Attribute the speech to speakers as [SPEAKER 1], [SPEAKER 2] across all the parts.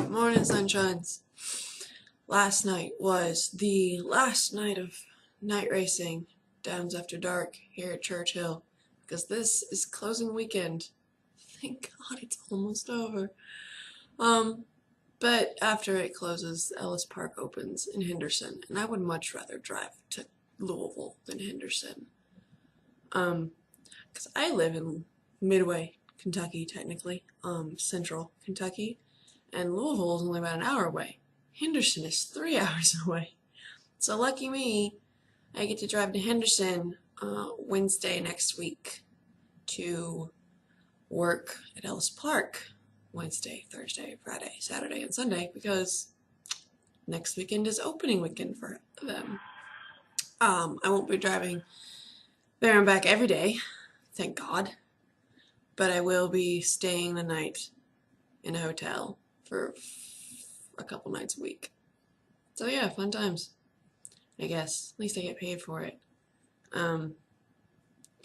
[SPEAKER 1] Morning, sunshines. Last night was the last night of night racing, Downs After Dark, here at Churchill, because this is closing weekend. Thank God it's almost over. But after it closes, Ellis Park opens in Henderson, and I would much rather drive to Louisville than Henderson. Because I live in Midway, Kentucky, technically, central Kentucky, and Louisville is only about an hour away. Henderson is 3 hours away. So lucky me, I get to drive to Henderson Wednesday next week to work at Ellis Park Wednesday, Thursday, Friday, Saturday, and Sunday because next weekend is opening weekend for them. I won't be driving there and back every day, thank God, but I will be staying the night in a hotel for a couple nights a week. So yeah, fun times, I guess. At least I get paid for it. But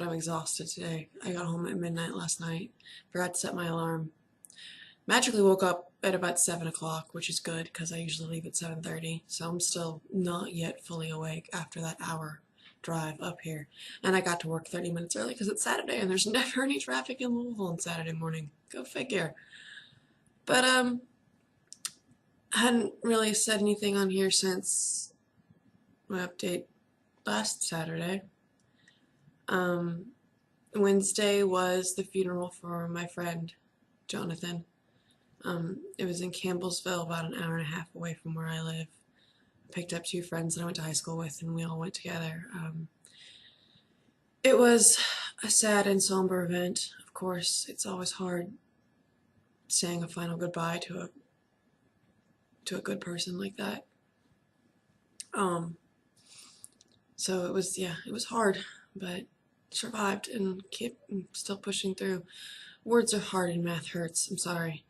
[SPEAKER 1] I'm exhausted today. I got home at midnight last night. Forgot to set my alarm. Magically woke up at about 7 o'clock, which is good because I usually leave at 7:30. So I'm still not yet fully awake after that hour drive up here. And I got to work 30 minutes early because it's Saturday and there's never any traffic in Louisville on Saturday morning. Go figure. But I hadn't really said anything on here since my update last Saturday. Wednesday was the funeral for my friend, Jonathan. It was in Campbellsville, about an hour and a half away from where I live. I picked up two friends that I went to high school with, and we all went together. It was a sad and somber event. Of course, it's always hard saying a final goodbye to a good person like that. So it was hard, but survived and I'm still pushing through. Words are hard and math hurts. I'm sorry.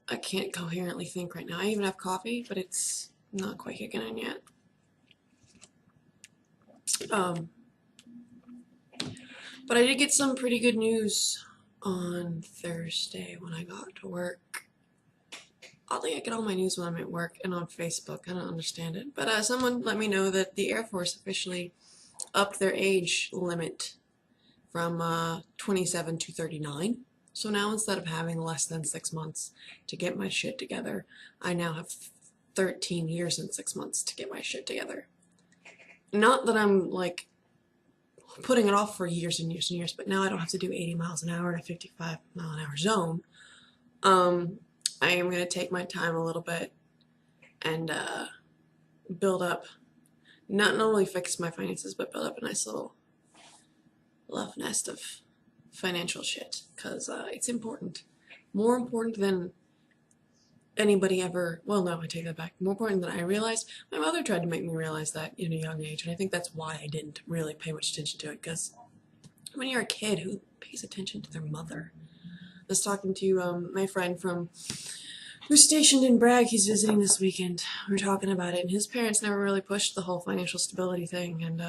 [SPEAKER 1] I can't coherently think right now. I even have coffee, but it's not quite kicking in yet. But I did get some pretty good news on Thursday when I got to work. Oddly, I get all my news when I'm at work and on Facebook. I don't understand it. But someone let me know that the Air Force officially upped their age limit from 27 to 39. So now instead of having less than 6 months to get my shit together, I now have 13 years and 6 months to get my shit together. Not that I'm like putting it off for years and years and years, but now I don't have to do 80 miles an hour in a 55 mile an hour zone. I am going to take my time a little bit and build up, not only fix my finances, but build up a nice little love nest of financial shit, because it's important. More important than anybody ever, well, no, I take that back. More important than I realized. My mother tried to make me realize that in a young age, and I think that's why I didn't really pay much attention to it, because when you're a kid, who pays attention to their mother? I was talking to my friend who's stationed in Bragg. He's visiting this weekend. We were talking about it, and his parents never really pushed the whole financial stability thing, and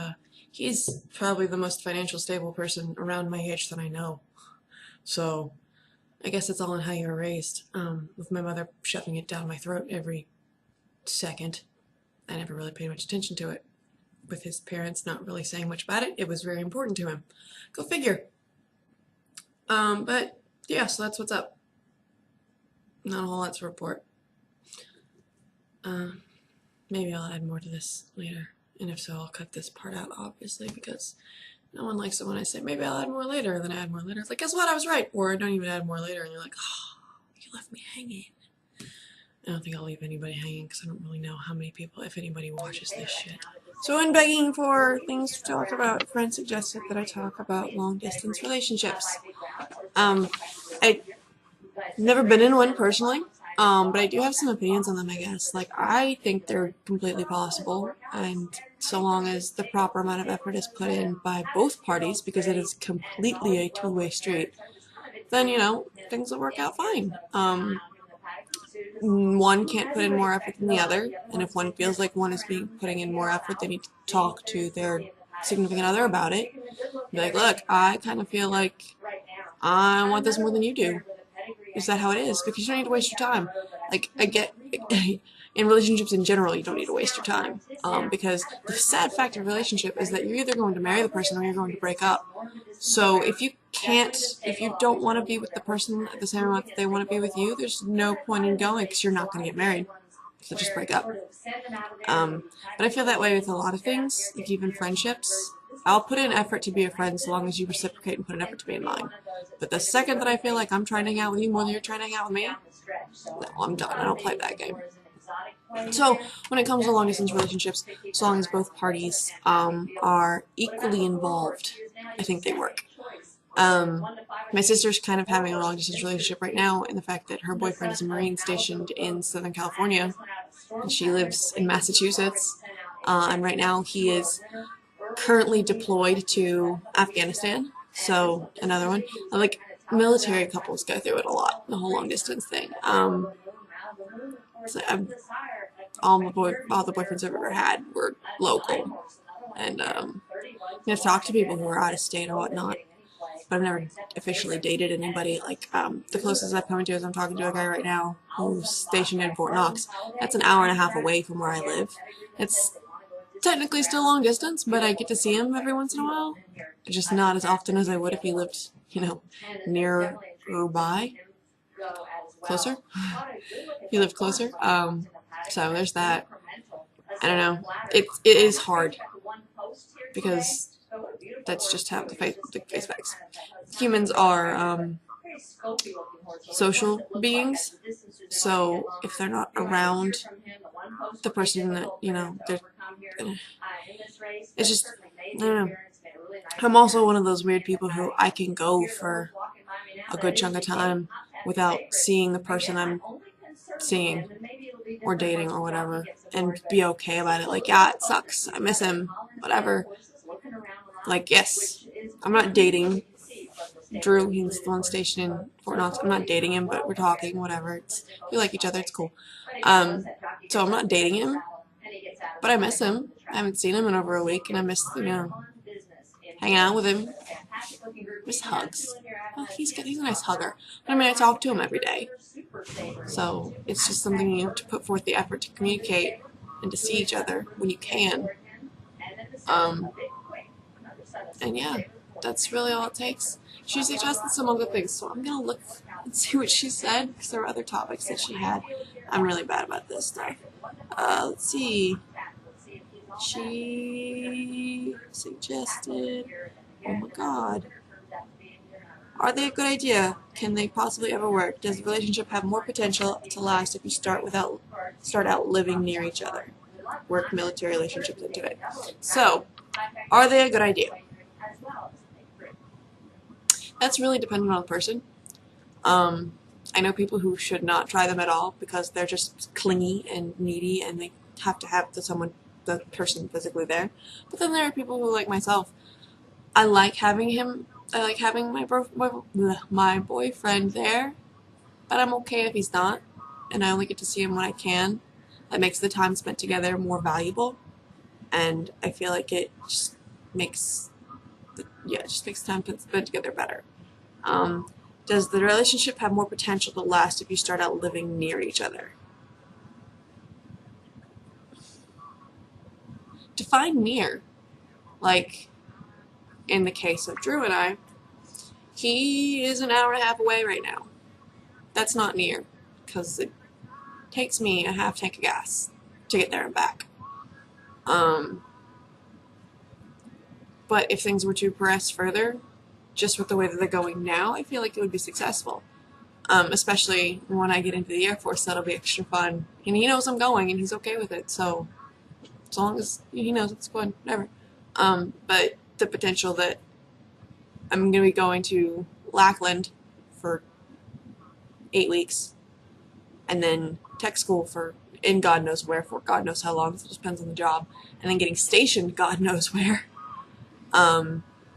[SPEAKER 1] he's probably the most financial stable person around my age that I know. So I guess it's all in how you were raised. With my mother shoving it down my throat every second, I never really paid much attention to it. With his parents not really saying much about it, it was very important to him. Go figure. But yeah, so that's what's up. Not a whole lot to report. Maybe I'll add more to this later. And if so, I'll cut this part out, obviously, because no one likes it when I say, maybe I'll add more later, and then I add more later. It's like, guess what? I was right. Or I don't even add more later, and you're like, oh, you left me hanging. I don't think I'll leave anybody hanging, because I don't really know how many people, if anybody, watches this shit. So in begging for things to talk about, a friend suggested that I talk about long-distance relationships. I've never been in one personally. But I do have some opinions on them, I guess. Like, I think they're completely possible, and so long as the proper amount of effort is put in by both parties, because it is completely a two-way street, then, things will work out fine. One can't put in more effort than the other, and if one feels like one is putting in more effort, they need to talk to their significant other about it. Be like, look, I kind of feel like I want this more than you do. Is that how it is? Because you don't need to waste your time. Like, I get in relationships in general, you don't need to waste your time, because the sad fact of a relationship is that you're either going to marry the person or you're going to break up. So if you don't want to be with the person at the same amount that they want to be with you, there's no point in going because you're not going to get married. So just break up. But I feel that way with a lot of things, like even friendships. I'll put in effort to be a friend so long as you reciprocate and put an effort to be in mine. But the second that I feel like I'm trying to hang out with you more than you're trying to hang out with me, no, I'm done. I don't play that game. So when it comes to long distance relationships, so long as both parties are equally involved, I think they work. My sister's kind of having a long distance relationship right now in the fact that her boyfriend is a Marine stationed in Southern California and she lives in Massachusetts, and right now he is currently deployed to Afghanistan. So another one. Like, military couples go through it a lot, the whole long distance thing. So all the boyfriends I've ever had were local, and I've talked to people who are out of state or whatnot, but I've never officially dated anybody. Like, the closest I've come to is I'm talking to a guy right now who's stationed in Fort Knox. That's an hour and a half away from where I live. It's technically still long distance, but I get to see him every once in a while. Just not as often as I would if he lived, nearby. Closer? He lived closer. So there's that. I don't know. It is hard because that's just how the face facts. Humans are social beings, so if they're not around the person that, they're, it's just, I don't know. I'm also one of those weird people who I can go for a good chunk of time without seeing the person I'm seeing or dating or whatever and be okay about it. Like, yeah, it sucks. I miss him. Whatever. Like, yes, I'm not dating Drew. He's the one stationed in Fort Knox. I'm not dating him, but we're talking, whatever. We like each other. It's cool. So I'm not dating him, but I miss him. I haven't seen him in over a week, and I miss, hanging out with him. Miss hugs. Well, he's a nice hugger. But I mean, I talk to him every day. So it's just something you have to put forth the effort to communicate and to see each other when you can. And yeah, that's really all it takes. She suggested some other things, so I'm going to look and see what she said, because there were other topics that she had. I'm really bad about this stuff. Let's see. She suggested, oh my god. Are they a good idea? Can they possibly ever work? Does the relationship have more potential to last if you start out living near each other? Work military relationships into it. So, are they a good idea? That's really dependent on the person. I know people who should not try them at all because they're just clingy and needy and they have to have the person physically there. But then there are people who, like myself, I like having my boyfriend there, but I'm okay if he's not, and I only get to see him when I can. That makes the time spent together more valuable, and I feel like it just makes time spent together better. Does the relationship have more potential to last if you start out living near each other? Define near. Like, in the case of Drew and I, he is an hour and a half away right now. That's not near, because it takes me a half tank of gas to get there and back. But if things were to progress further, just with the way that they're going now, I feel like it would be successful. Especially when I get into the Air Force, that'll be extra fun. And he knows I'm going, and he's okay with it, so as long as he knows it's fun, whatever. But the potential that I'm going to be going to Lackland for 8 weeks, and then tech school in God knows where for God knows how long, so it just depends on the job, and then getting stationed God knows where.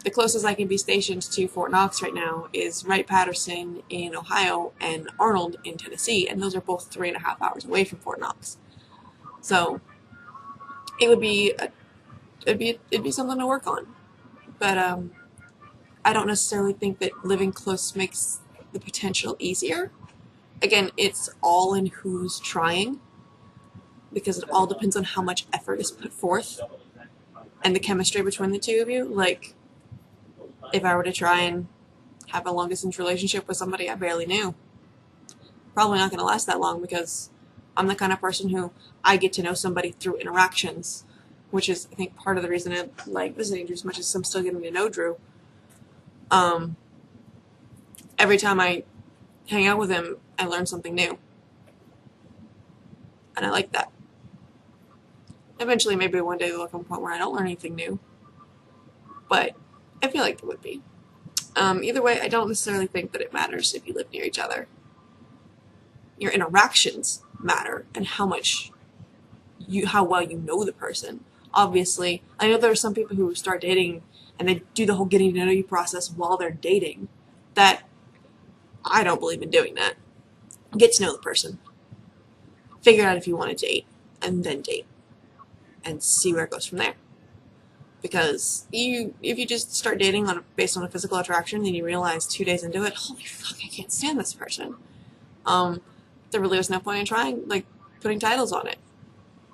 [SPEAKER 1] The closest I can be stationed to Fort Knox right now is Wright-Patterson in Ohio and Arnold in Tennessee, and those are both 3.5 hours away from Fort Knox. So it would be it'd be something to work on. But I don't necessarily think that living close makes the potential easier. Again, it's all in who's trying, because it all depends on how much effort is put forth and the chemistry between the two of you. Like, if I were to try and have a long distance relationship with somebody I barely knew, probably not going to last that long, because I'm the kind of person who I get to know somebody through interactions, which is, I think, part of the reason I like visiting Drew as much as I'm still getting to know Drew. Every time I hang out with him, I learn something new, and I like that. Eventually, maybe one day there'll come a point where I don't learn anything new, but I feel like there would be. Either way, I don't necessarily think that it matters if you live near each other. Your interactions matter, and how well you know the person. Obviously, I know there are some people who start dating and they do the whole getting to know you process while they're dating. That, I don't believe in doing that. Get to know the person. Figure out if you want to date, and then date, and see where it goes from there. Because if you just start dating based on a physical attraction, and you realize 2 days into it, holy fuck, I can't stand this person. There really was no point in trying, like, putting titles on it.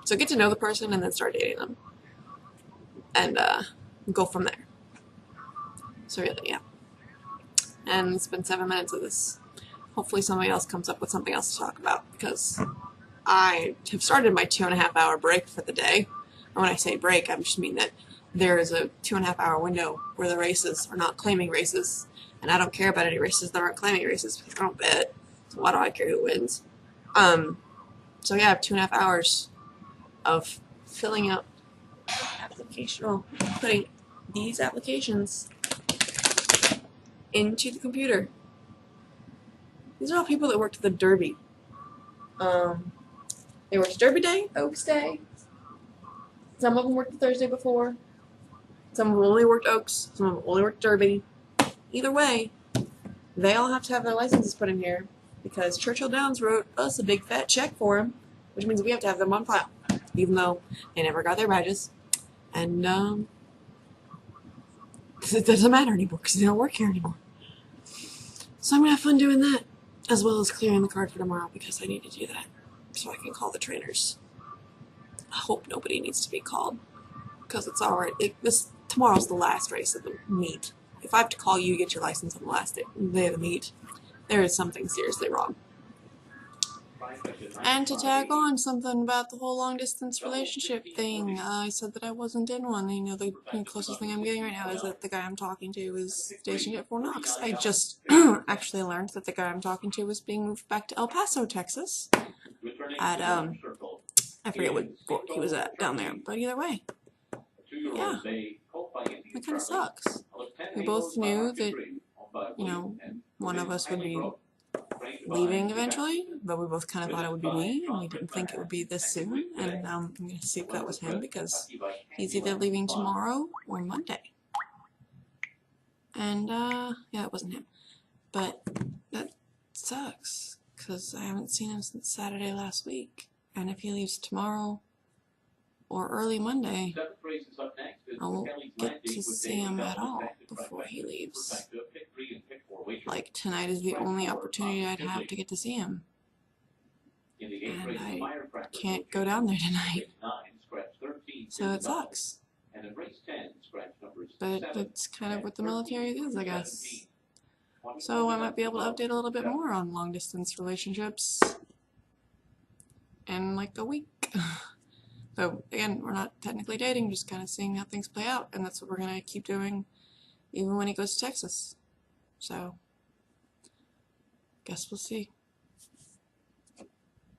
[SPEAKER 1] So get to know the person and then start dating them, and go from there. So really, yeah. And it's been 7 minutes of this. Hopefully somebody else comes up with something else to talk about, because I have started my 2.5 hour break for the day. And when I say break, I just mean that there is a 2.5 hour window where the races are not claiming races, and I don't care about any races that aren't claiming races, because I don't bet. So why do I care who wins? So yeah, I have 2.5 hours of filling out putting these applications into the computer. These are all people that worked at the Derby. They worked Derby Day, Oaks Day. Some of them worked the Thursday before. Some of them only worked Oaks. Some of them only worked Derby. Either way, they all have to have their licenses put in here, because Churchill Downs wrote us a big fat check for them, which means we have to have them on file, even though they never got their badges. And it doesn't matter anymore, because they don't work here anymore. So I'm going to have fun doing that, as well as clearing the card for tomorrow, because I need to do that so I can call the trainers. I hope nobody needs to be called, because it's already, tomorrow's the last race of the meet. If I have to call you to get your license on the last day of the meet, there is something seriously wrong. And to tag on something about the whole long distance relationship thing, I said that I wasn't in one. The closest thing I'm getting right now is that the guy I'm talking to is stationed at Fort Knox. I just actually learned that the guy I'm talking to was being moved back to El Paso, Texas. At I forget what fort he was at down there, but either way, yeah, that kind of sucks. We both knew that, one of us would be leaving eventually, but we both kind of thought it would be me, and we didn't think it would be this soon. And I'm going to see if that was him, because he's either leaving tomorrow or Monday. And yeah, it wasn't him. But that sucks, because I haven't seen him since Saturday last week. And if he leaves tomorrow or early Monday, I won't get to see him at all before he leaves. Like, tonight is the only opportunity I'd have to get to see him. And I can't go down there tonight. So it sucks. But that's kind of what the military is, I guess. So I might be able to update a little bit more on long distance relationships in like a week. So again, we're not technically dating, just kind of seeing how things play out, and that's what we're going to keep doing even when he goes to Texas. So guess we'll see.